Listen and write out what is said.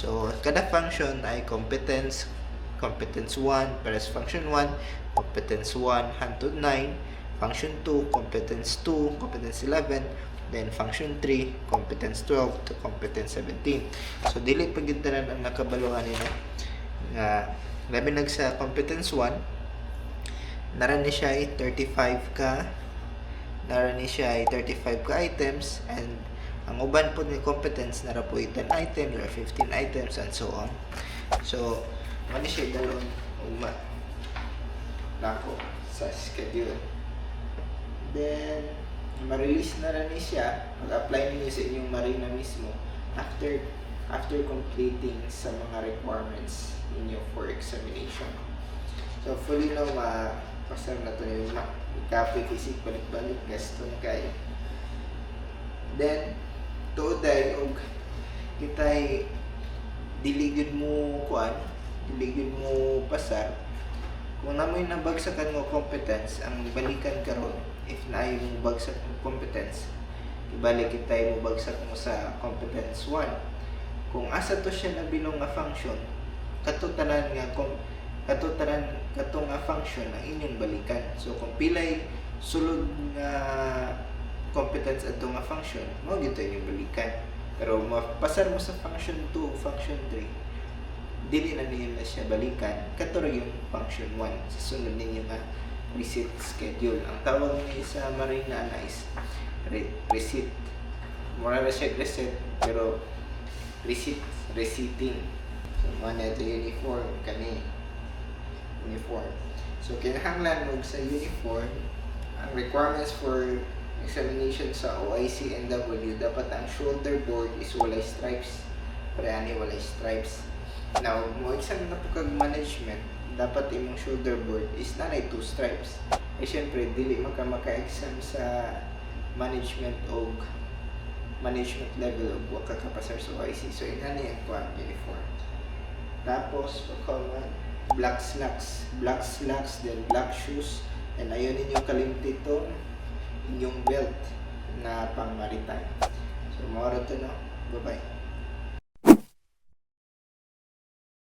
So, kada function ay competence 1 para sa function 1, competence 1 hangtod 9, function 2, competence 2, competence 11, then function 3, competence 12 to competence 17. So, dili paggintanan ang nakabaluhan nila nga labi sa competence 1, narani siya ay 35 ka items, and ang uban po ni competence nara po 10 items or 15 items and so on. So, mali siya dalon ugma nako sa schedule. Then, ma-release na rin siya, mag-apply niyo sa inyong marina mismo after completing sa mga requirements ninyo for examination. So, fully na pasar na ito yung copy, isip, balik-balik, gaston kayo. Then, tuoday, og kita'y diligid mo pasar. Kung namoy nabagsakan mo competence, ang balikan karon if naayo mo bagsak mo competence, ibalik kita'y mo bagsak mo sa competence 1. Kung asa to siya nabilong nga function, katong nga function ang inyong balikan. So kung pilay sulod nga competence ato nga function, mao gyud inyong balikan. Pero mapasar mo sa function 2, function 3, dili na ninyo na siya balikan kato yung function 1 sa sunod ninyo nga reset schedule. Ang tawag niya sa marina na is reset. Mura na siya reset pero resetting. So mana ito uniform kani uniform. So kinahanglan mo sa uniform ang requirements for examination sa OIC NW, dapat ang shoulder board is walay stripes. Parehani walay stripes. Now, mo exam na po kag management, dapat imong shoulder board is nanay 2 stripes. Eh syempre dili man ka maka-exam sa management o management level o wa ka kapasar sa OIC. So inani ang uniform. Tapos black slacks, then black shoes, and ayun ninyong kalimtitong inyong belt na pang maritime. So, mawara to no. Bye-bye.